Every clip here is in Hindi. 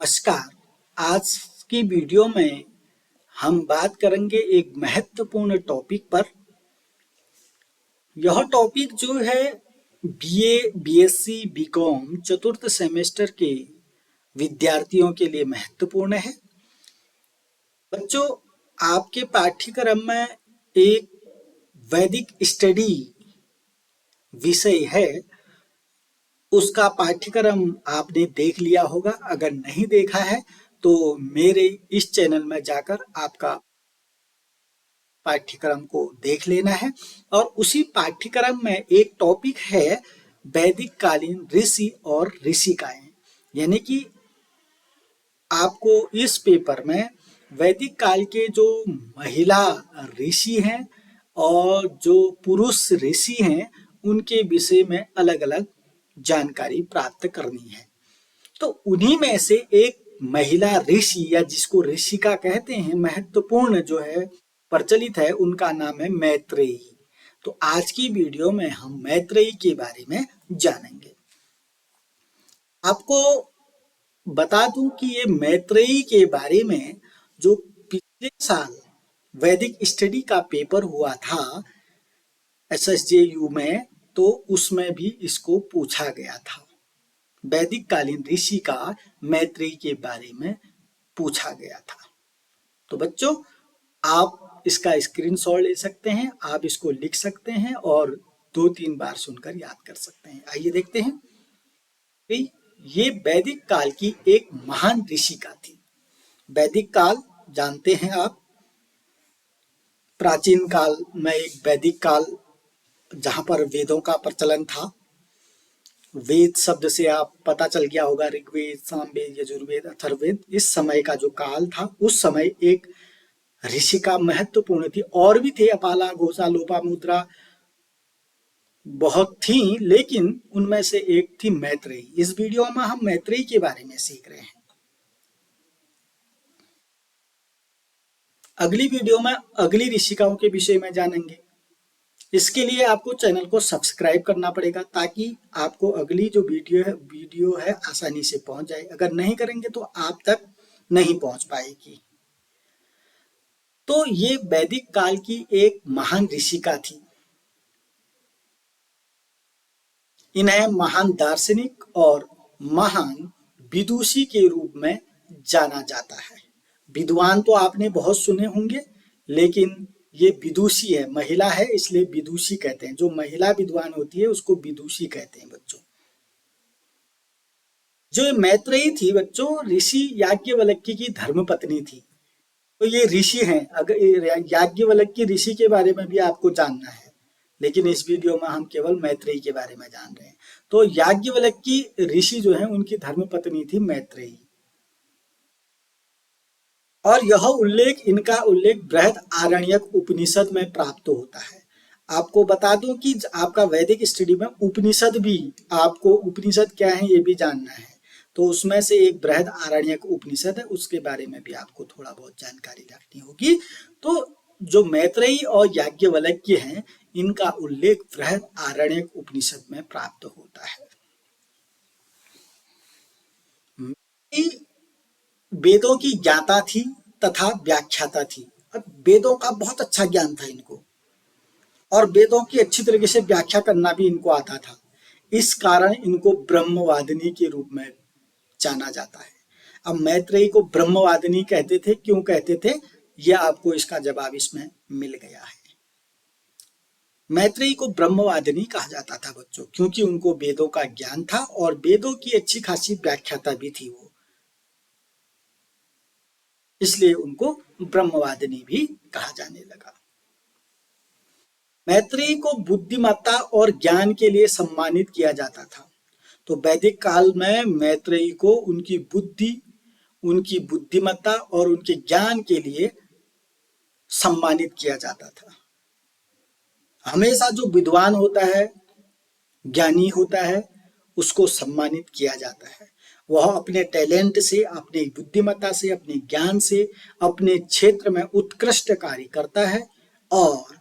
नमस्कार। आज की वीडियो में हम बात करेंगे एक महत्वपूर्ण टॉपिक पर। यह टॉपिक जो है बीए, बीएससी, बीकॉम चतुर्थ सेमेस्टर के विद्यार्थियों के लिए महत्वपूर्ण है। बच्चों, आपके पाठ्यक्रम में एक वैदिक स्टडी विषय है, उसका पाठ्यक्रम आपने देख लिया होगा। अगर नहीं देखा है तो मेरे इस चैनल में जाकर आपका पाठ्यक्रम को देख लेना है। और उसी पाठ्यक्रम में एक टॉपिक है वैदिक कालीन ऋषि और ऋषिकाएं। यानी कि आपको इस पेपर में वैदिक काल के जो महिला ऋषि हैं और जो पुरुष ऋषि हैं उनके विषय में अलग अलग जानकारी प्राप्त करनी है। तो उन्हीं में से एक महिला ऋषि या जिसको ऋषिका कहते हैं, महत्वपूर्ण जो है प्रचलित है, उनका नाम है मैत्रेयी। तो आज की वीडियो में हम मैत्रेयी के बारे में जानेंगे। आपको बता दूं कि ये मैत्रेयी के बारे में जो पिछले साल वैदिक स्टडी का पेपर हुआ था एसएसजेयू में, तो उसमें भी इसको पूछा गया था। वैदिक कालीन ऋषि का मैत्रेयी के बारे में पूछा गया था। तो बच्चों, आप इसका स्क्रीनशॉट ले सकते हैं, आप इसको लिख सकते हैं और 2-3 बार सुनकर याद कर सकते हैं। आइए देखते हैं। ये वैदिक काल की एक महान ऋषिका थी। वैदिक काल जानते हैं आप, प्राचीन काल में एक वैदिक काल जहां पर वेदों का प्रचलन था। वेद शब्द से आप पता चल गया होगा, ऋग्वेद, सामवेद, यजुर्वेद, अथर्ववेद। इस समय का जो काल था, उस समय एक ऋषिका महत्वपूर्ण थी। और भी थे, अपाला, घोषा, लोपामुद्रा, बहुत थी, लेकिन उनमें से एक थी मैत्रेयी। इस वीडियो में हम मैत्रेयी के बारे में सीख रहे हैं। अगली वीडियो में अगली ऋषिकाओं के विषय में जानेंगे। इसके लिए आपको चैनल को सब्सक्राइब करना पड़ेगा ताकि आपको अगली जो वीडियो है आसानी से पहुंच जाए। अगर नहीं करेंगे तो आप तक नहीं पहुंच पाएगी। तो ये वैदिक काल की एक महान ऋषिका थी। इन्हें महान दार्शनिक और महान विदुषी के रूप में जाना जाता है। विद्वान तो आपने बहुत सुने होंगे, लेकिन ये विदुषी है, महिला है, इसलिए विदुषी कहते हैं। जो महिला विद्वान होती है उसको विदुषी कहते हैं बच्चों। जो मैत्रेयी थी बच्चों, ऋषि याज्ञवल्क्य की धर्मपत्नी थी। तो ये ऋषि हैं। अगर याज्ञवल्क्य ऋषि के बारे में भी आपको जानना है, लेकिन इस वीडियो में हम केवल मैत्रेयी के बारे में जान रहे हैं। तो याज्ञवल्क्य ऋषि जो है उनकी धर्मपत्नी थी मैत्रेयी। और इनका उल्लेख बृहद आरण्यक उपनिषद में प्राप्त होता है। आपको बता दूं कि आपका वैदिक स्टडी में उपनिषद भी, आपको उपनिषद क्या है ये भी जानना है। तो उसमें से एक बृहद आरण्यक उपनिषद है, उसके बारे में भी आपको थोड़ा बहुत जानकारी रखनी होगी। तो जो मैत्रेयी और याज्ञवल्क्य हैं, इनका उल्लेख बृहद आरण्यक उपनिषद में प्राप्त होता है। वेदों की ज्ञाता थी तथा व्याख्याता थी। अब वेदों का बहुत अच्छा ज्ञान था इनको, और वेदों की अच्छी तरीके से व्याख्या करना भी इनको आता था। इस कारण इनको ब्रह्मवादिनी के रूप में जाना जाता है। अब मैत्रेयी को ब्रह्मवादिनी कहते थे, क्यों कहते थे, यह आपको इसका जवाब इसमें मिल गया है। मैत्रेयी को ब्रह्मवादिनी कहा जाता था बच्चों, क्योंकि उनको वेदों का ज्ञान था और वेदों की अच्छी खासी व्याख्याता भी थी वो, इसलिए उनको ब्रह्मवादिनी भी कहा जाने लगा। मैत्रेयी को बुद्धिमत्ता और ज्ञान के लिए सम्मानित किया जाता था। तो वैदिक काल में मैत्रेयी को उनकी बुद्धि, उनकी बुद्धिमत्ता और उनके ज्ञान के लिए सम्मानित किया जाता था। हमेशा जो विद्वान होता है, ज्ञानी होता है, उसको सम्मानित किया जाता है। वह अपने टैलेंट से, अपनी बुद्धिमत्ता से, अपने ज्ञान से अपने क्षेत्र में उत्कृष्ट कार्य करता है और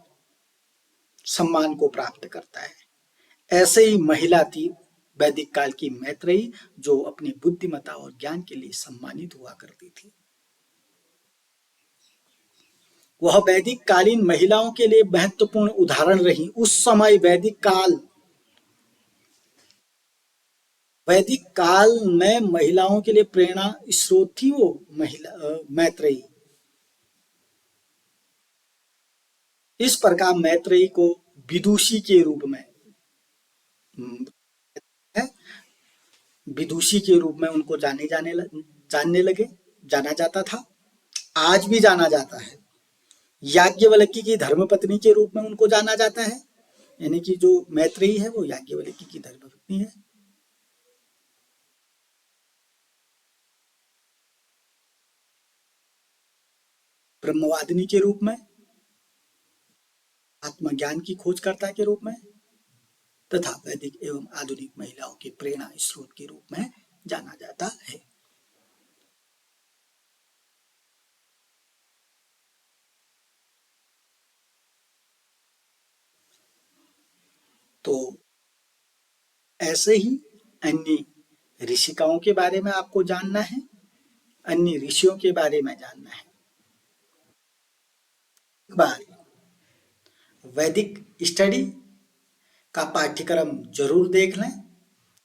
सम्मान को प्राप्त करता है। ऐसे ही महिला थी वैदिक काल की मैत्रेयी, जो अपनी बुद्धिमत्ता और ज्ञान के लिए सम्मानित हुआ करती थी। वह वैदिक कालीन महिलाओं के लिए महत्वपूर्ण उदाहरण रही। उस समय वैदिक काल में महिलाओं के लिए प्रेरणा स्रोत थी वो महिला मैत्रेयी। इस प्रकार मैत्रेयी को विदुषी के रूप में है, विदुषी के रूप में उनको जानने लगे, जाना जाता था, आज भी जाना जाता है। याज्ञवल्क्य की धर्मपत्नी के रूप में उनको जाना जाता है, यानी कि जो मैत्रेयी है वो याज्ञवल्क्य की धर्मपत्नी है। ब्रह्मवादिनी के रूप में, आत्मज्ञान की खोजकर्ता के रूप में, तथा वैदिक एवं आधुनिक महिलाओं के प्रेरणा स्रोत के रूप में जाना जाता है। तो ऐसे ही अन्य ऋषिकाओं के बारे में आपको जानना है, अन्य ऋषियों के बारे में जानना है। एक बार वैदिक स्टडी का पाठ्यक्रम जरूर देख लें।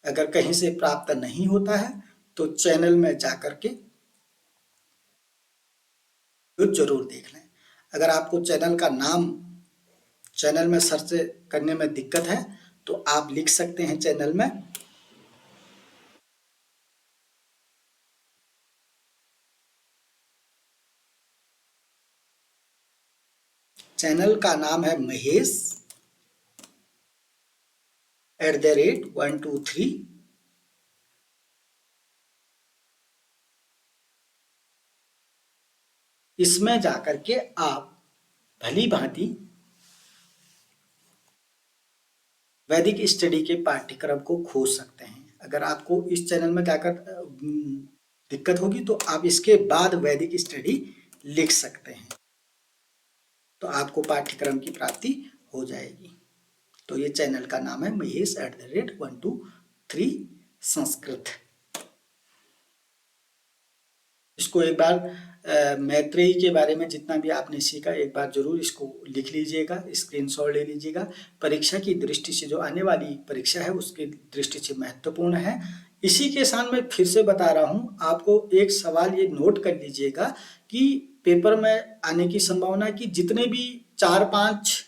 अगर कहीं से प्राप्त नहीं होता है तो चैनल में जाकर के जरूर देख लें। अगर आपको चैनल में सर्च करने में दिक्कत है तो आप लिख सकते हैं चैनल में चैनल का नाम है महेश @123। इसमें जाकर के आप भली भांति वैदिक स्टडी के पाठ्यक्रम को खोज सकते हैं। अगर आपको इस चैनल में जाकर दिक्कत होगी तो आप इसके बाद वैदिक स्टडी लिख सकते हैं, तो आपको पाठ्यक्रम की प्राप्ति हो जाएगी। तो ये चैनल का नाम है महेश @123 संस्कृत। इसको एक बार मैत्रेयी के बारे में जितना भी आपने सीखा एक बार जरूर इसको लिख लीजिएगा, स्क्रीनशॉट ले लीजिएगा। परीक्षा की दृष्टि से जो आने वाली परीक्षा है उसकी दृष्टि से महत्वपूर्ण है। इसी के साथ मैं फिर से बता रहा हूँ, आपको एक सवाल ये नोट कर लीजिएगा कि पेपर में आने की संभावना कि जितने भी 4-5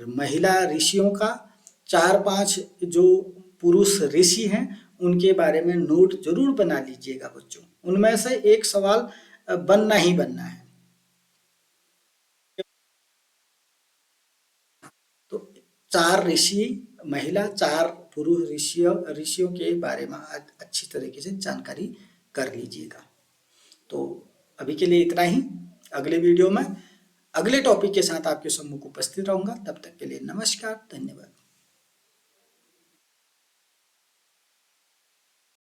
महिला ऋषियों का, 4-5 जो पुरुष ऋषि हैं उनके बारे में नोट जरूर बना लीजिएगा बच्चों। उनमें से एक सवाल बनना ही बनना है। तो 4 ऋषि महिला, 4 पुरुष ऋषियों के बारे में अच्छी तरीके से जानकारी कर लीजिएगा। तो अभी के लिए इतना ही। अगले वीडियो में अगले टॉपिक के साथ आपके सम्मुख उपस्थित रहूंगा। तब तक के लिए नमस्कार, धन्यवाद।